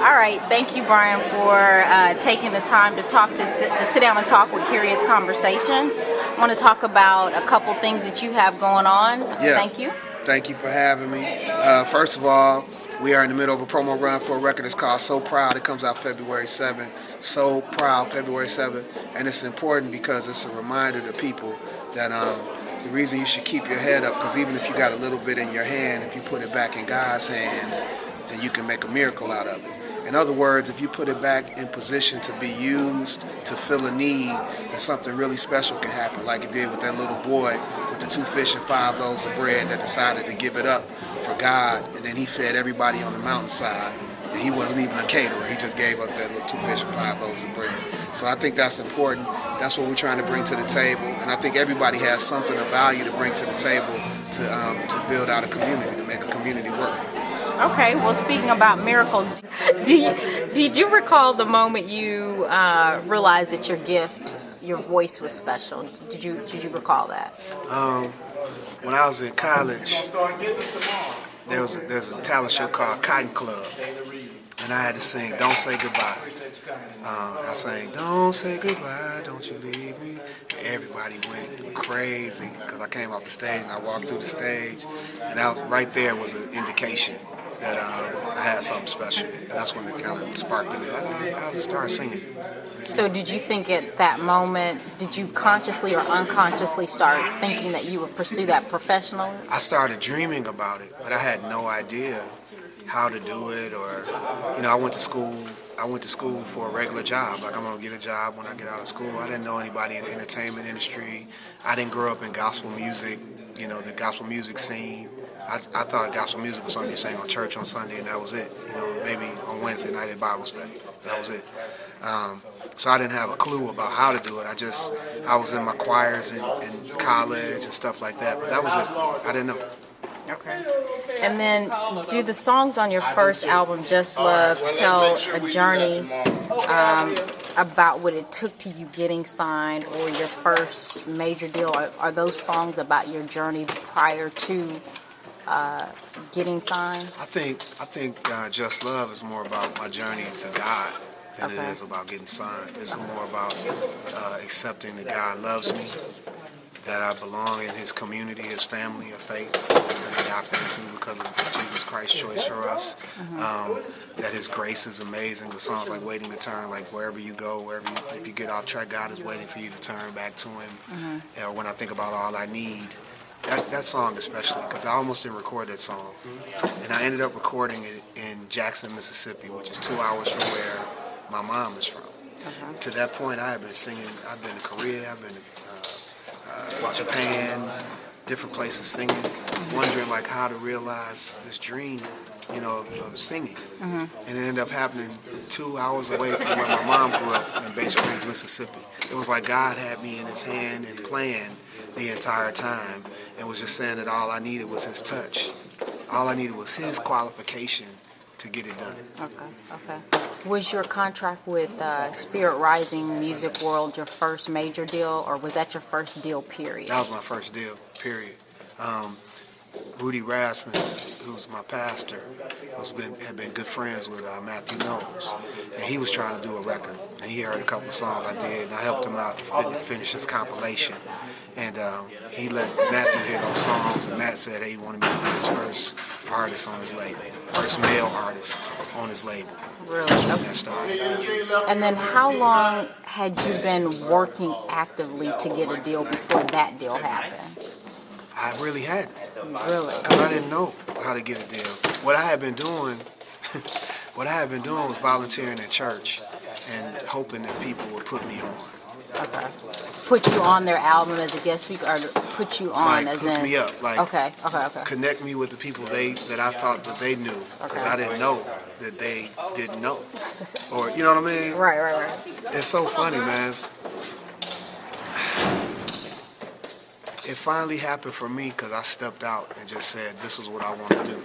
All right, thank you, Brian, for taking the time to sit down and talk with Curious Conversations. I want to talk about a couple things that you have going on. Yeah. Thank you. Thank you for having me. First of all, we are in the middle of a promo run for a record that's called So Proud. It comes out February 7th. So Proud, February 7th. And it's important because it's a reminder to people that the reason you should keep your head up, because even if you got a little bit in your hand, if you put it back in God's hands, then you can make a miracle out of it. In other words, if you put it back in position to be used to fill a need, then something really special can happen, like it did with that little boy with the 2 fish and 5 loaves of bread that decided to give it up for God, and then he fed everybody on the mountainside, and he wasn't even a caterer. He just gave up that little 2 fish and 5 loaves of bread. So I think that's important. That's what we're trying to bring to the table, and I think everybody has something of value to bring to the table to build out a community, to make a community work. Okay, well, speaking about miracles, did you recall the moment you realized that your gift, your voice was special? Did you recall that? When I was in college, there's a talent show called Cotton Club, and I had to sing "Don't Say Goodbye." I sang "Don't Say Goodbye, Don't You Leave Me." Everybody went crazy because I came off the stage and I walked through the stage, and right there was an indication that I had something special, and that's when it kind of sparked in me. I just started singing. So did you think at that moment, did you consciously or unconsciously start thinking that you would pursue that professionally? I started dreaming about it, but I had no idea how to do it, or, I went to school for a regular job. Like, I'm going to get a job when I get out of school. I didn't know anybody in the entertainment industry. I didn't grow up in gospel music, the gospel music scene. I thought gospel music was something you sang on church on Sunday, and that was it. Maybe on Wednesday night at Bible study. That was it. So I didn't have a clue about how to do it. I was in my choirs in college and stuff like that, but that was it. I didn't know. Okay. And then, do the songs on your first album, Just Love, tell a journey about what it took to you getting signed, or your first major deal? Are those songs about your journey prior to getting signed? I think Just Love is more about my journey to God than it is about getting signed. It's more about accepting that God loves me, that I belong in His community, His family of faith that I've been adopted into because of Jesus Christ's choice for us. That His grace is amazing. The songs like "Waiting to Turn," like wherever you go, if you get off track, God is waiting for you to turn back to Him. Or when I think about "All I Need," that song especially, because I almost didn't record that song, and I ended up recording it in Jackson, Mississippi, which is 2 hours from where my mom is from. To that point, I had been singing. I've been to Korea. I've been to Japan, different places singing, wondering like how to realize this dream, of singing. And it ended up happening 2 hours away from where my mom grew up in Bay Springs, Mississippi. It was like God had me in His hand and plan the entire time, and was just saying that all I needed was His touch. All I needed was His qualification to get it done. Okay. Was your contract with Spirit Rising Music World your first major deal, or was that your first deal, period? That was my first deal, period. Rudy Rasmus, who's my pastor, had been good friends with Matthew Knowles, and he was trying to do a record, and he heard a couple of songs I did, and I helped him out to finish his compilation, and he let Matthew hear those songs, and Matt said, hey, he wanted me to be his first artist on his label, first male artist on his label. Really? That's when that started. And then how long had you been working actively to get a deal before that deal happened? I really hadn't. Really? Because I didn't know how to get a deal. What I had been doing was volunteering at church and hoping that people would put me on. Okay. Put you on their album as a guest speaker, or put you on as hook in... me up. Like, okay. Connect me with the people that I thought that they knew, because I didn't know that they didn't know. Or, you know what I mean? Right. It's so funny, man. It finally happened for me because I stepped out and just said, this is what I want to do.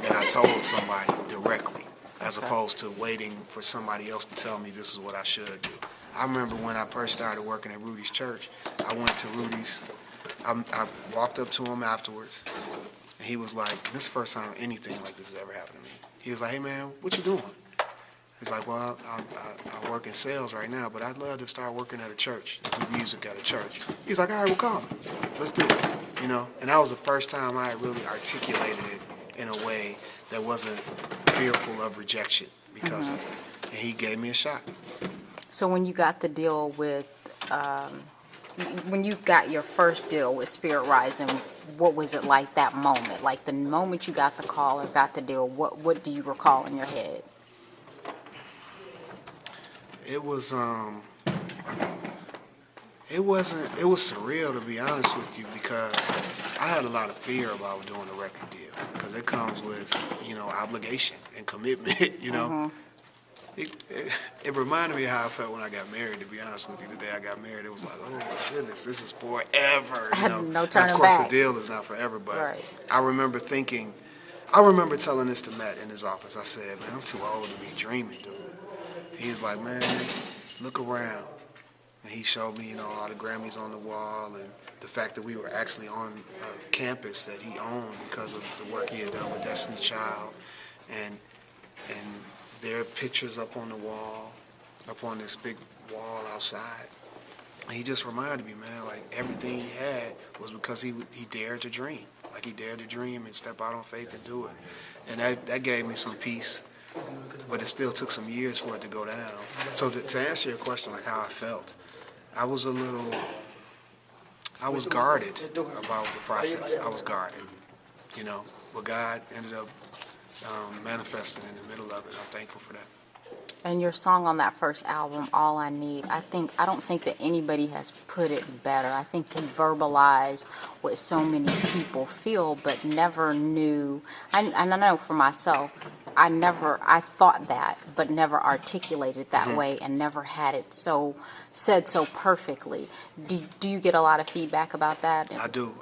And I told somebody directly, as opposed to waiting for somebody else to tell me this is what I should do. I remember when I first started working at Rudy's church, I went to Rudy's. I walked up to him afterwards, and he was like, this is the first time anything like this has ever happened to me. He was like, hey man, what you doing? He's like, well, I work in sales right now, but I'd love to start working at a church, do music at a church. He's like, all right, well, call me. Let's do it. You know, and that was the first time I really articulated it in a way that wasn't fearful of rejection because of it. And he gave me a shot. So when you got the deal with, when you got your first deal with Spirit Rising, what was it like that moment? Like the moment you got the call or got the deal, what do you recall in your head? It was it was surreal, to be honest with you, because I had a lot of fear about doing a record deal because it comes with, you know, obligation and commitment, you know. It reminded me of how I felt when I got married, to be honest with you. The day I got married, it was like, oh my goodness, this is forever, you know. No turning of course, back. the deal is not forever, but Right. I remember telling this to Matt in his office. I said, man, I'm too old to be dreaming, dude. He's like, man, look around. And he showed me, you know, all the Grammys on the wall and the fact that we were actually on a campus that he owned because of the work he had done with Destiny's Child. And there are pictures up on the wall, up on this big wall outside. And he just reminded me, man, like everything he had was because he dared to dream. Like he dared to dream and step out on faith and do it. And that gave me some peace. But it still took some years for it to go down. So to answer your question, like how I felt, I was guarded about the process. I was guarded, you know. But God ended up manifesting in the middle of it. I'm thankful for that. And your song on that first album, All I Need, I don't think that anybody has put it better. I think you verbalized what so many people feel but never knew. And I know for myself, I thought that, but never articulated that way and never had it said so perfectly. Do you get a lot of feedback about that? I do.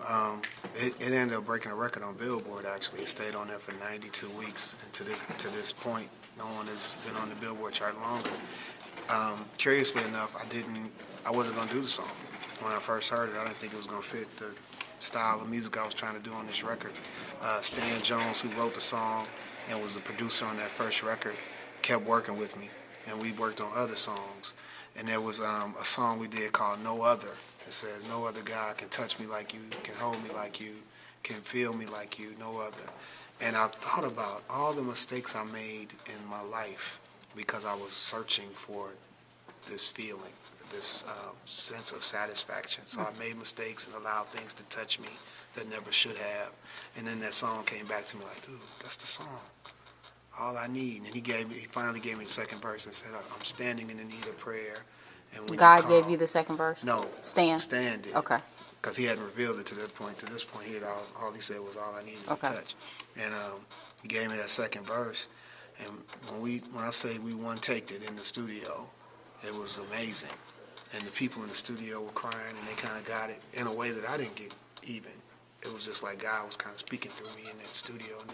It ended up breaking a record on Billboard, actually. It stayed on there for 92 weeks. And to this point, no one has been on the Billboard chart longer. Curiously enough, I wasn't going to do the song. When I first heard it, I didn't think it was going to fit the style of music I was trying to do on this record. Stan Jones, who wrote the song and was the producer on that first record, kept working with me. And we worked on other songs. And there was a song we did called No Other. It says, no other God can touch me like you, can hold me like you, can feel me like you, no other. And I thought about all the mistakes I made in my life because I was searching for this feeling, this sense of satisfaction. So I made mistakes and allowed things to touch me that never should have. And then that song came back to me like, dude, that's the song. All I need. And he finally gave me the second verse and said, I'm standing in the need of prayer. And when God gave you the second verse? No. Stan did. Okay. Because he hadn't revealed it to this point. To this point, all he said was, all I need is a touch. And he gave me that second verse. And when I say we one-taked it in the studio, it was amazing. And the people in the studio were crying, and they kind of got it in a way that I didn't get even. It was just like God was kind of speaking through me in the studio and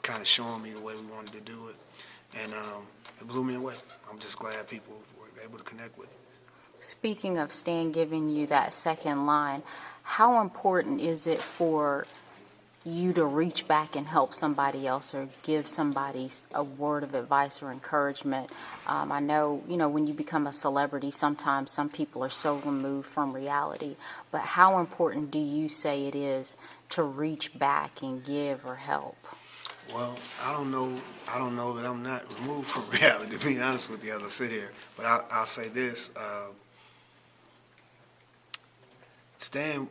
kind of showing me the way we wanted to do it. And it blew me away. I'm just glad people were able to connect with it. Speaking of Stan giving you that second line, how important is it for you to reach back and help somebody else or give somebody a word of advice or encouragement? I know, when you become a celebrity, sometimes some people are so removed from reality, but how important do you say it is to reach back and give or help? Well, I don't know that I'm not removed from reality, to be honest with you, as I sit here. But I'll say this. Stan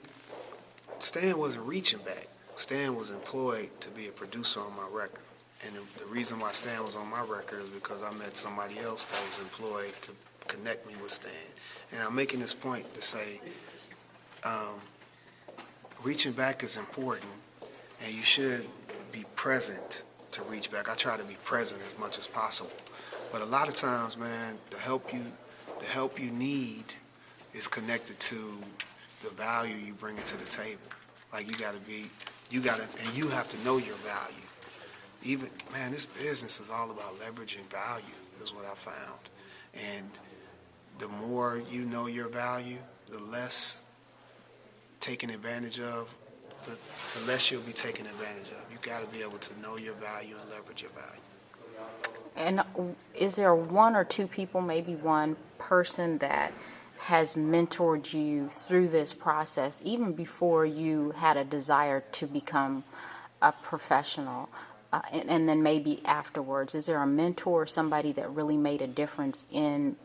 wasn't reaching back. Stan was employed to be a producer on my record. And the reason why Stan was on my record is because I met somebody else that was employed to connect me with Stan. And I'm making this point to say reaching back is important, and you should be present to reach back. I try to be present as much as possible. But a lot of times, man, the help you need is connected to the value you bring into the table. Like you have to know your value. Even, man, this business is all about leveraging value, is what I found. And the more you know your value, the less taken advantage of, the less you'll be taken advantage of. You got to be able to know your value and leverage your value. And is there one or two people, maybe one person that has mentored you through this process, even before you had a desire to become a professional, and then maybe afterwards? Is there a mentor or somebody that really made a difference in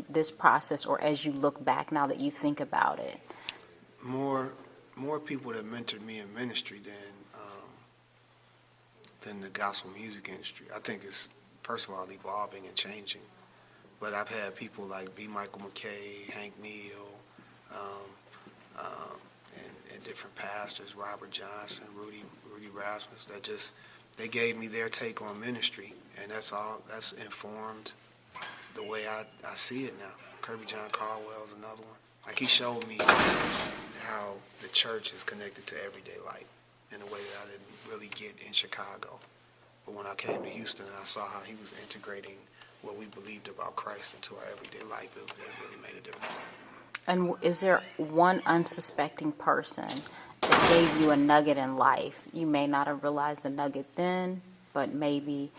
this process, or as you look back now that you think about it? More people that mentored me in ministry than the gospel music industry. I think it's, first of all, evolving and changing. But I've had people like V. Michael McKay, Hank Neal, and different pastors, Robert Johnson, Rudy Rasmus, that just, they gave me their take on ministry, and that's informed the way I see it now. Kirby John Caldwell's another one. Like, he showed me how the church is connected to everyday life in a way that I didn't really get in Chicago. But when I came to Houston and I saw how he was integrating what we believed about Christ into our everyday life, it really made a difference. And is there one unsuspecting person that gave you a nugget in life? You may not have realized the nugget then, but maybe,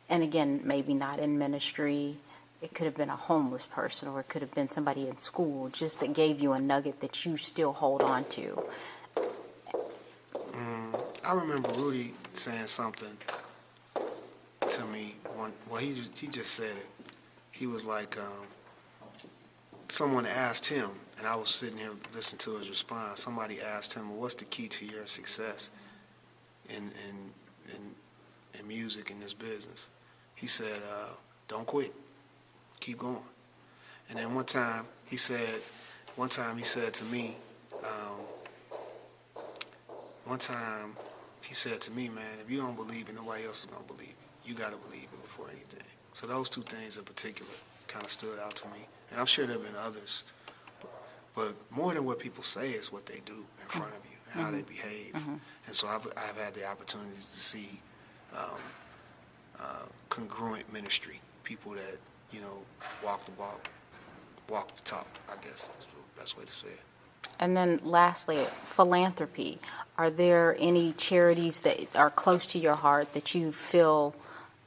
and again, maybe not in ministry. It could have been a homeless person, or it could have been somebody in school, just that gave you a nugget that you still hold on to. I remember Rudy saying something to me. He just said it. He was like, someone asked him, and I was sitting here listening to his response. Somebody asked him, well, what's the key to your success in music, in this business? He said, don't quit. Keep going. And then one time he said to me, man, if you don't believe it, nobody else is going to believe it. You got to believe it before anything. So those two things in particular kind of stood out to me. And I'm sure there have been others. But more than what people say is what they do in front of you and how they behave. And so I've had the opportunity to see congruent ministry, people that, walk the walk, walk the talk, I guess is the best way to say it. And then lastly, philanthropy. Are there any charities that are close to your heart that you feel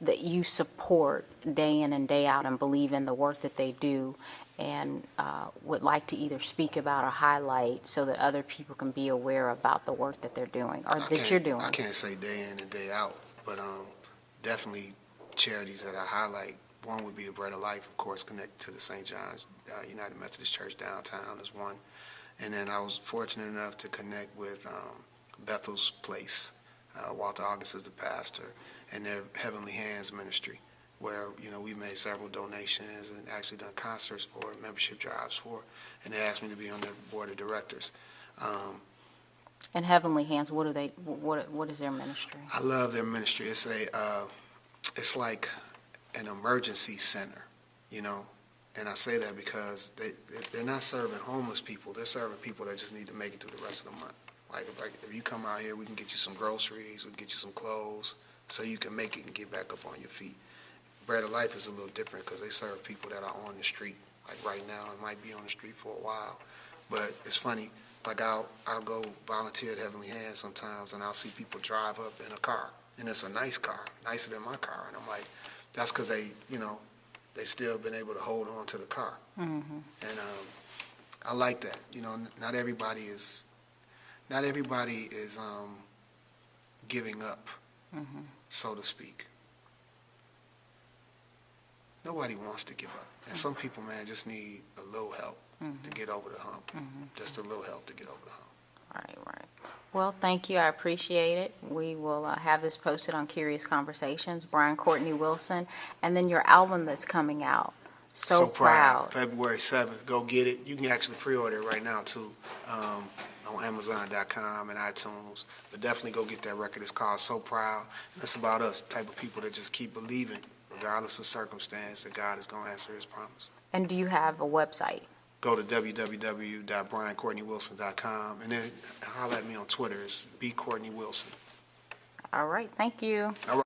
that you support day in and day out and believe in the work that they do, and would like to either speak about or highlight so that other people can be aware about the work that they're doing or that you're doing? I can't say day in and day out, but definitely charities that I highlight. One would be the Bread of Life, of course, connected to the St. John's United Methodist Church downtown is one. And then I was fortunate enough to connect with Bethel's Place. Walter August is the pastor, and their Heavenly Hands ministry, where we made several donations and actually done concerts for, membership drives for, and they asked me to be on their board of directors. And Heavenly Hands, what is their ministry? I love their ministry. It's like an emergency center, and I say that because they're not serving homeless people. They're serving people that just need to make it through the rest of the month. Like if you come out here, we can get you some groceries, we can get you some clothes, so you can make it and get back up on your feet. Bread of Life is a little different because they serve people that are on the street. Like right now, it might be on the street for a while. But it's funny, like I'll go volunteer at Heavenly Hands sometimes, and I'll see people drive up in a car, and it's a nice car, nicer than my car, and I'm like, that's because they still been able to hold on to the car. And I like that. Not everybody is giving up, so to speak. Nobody wants to give up. And some people, man, just need a little help to get over the hump. Just a little help to get over the hump. Right. Well, thank you. I appreciate it. We will have this posted on Curious Conversations. Brian Courtney Wilson. And then your album that's coming out, So Proud. February 7th. Go get it. You can actually pre-order it right now, too, on Amazon.com and iTunes. But definitely go get that record. It's called So Proud. And it's about us, the type of people that just keep believing, regardless of circumstance, that God is going to answer his promise. And do you have a website? Go to www.briancourtneywilson.com, and then holler at me on Twitter. It's B. Courtney Wilson. All right. Thank you. All right.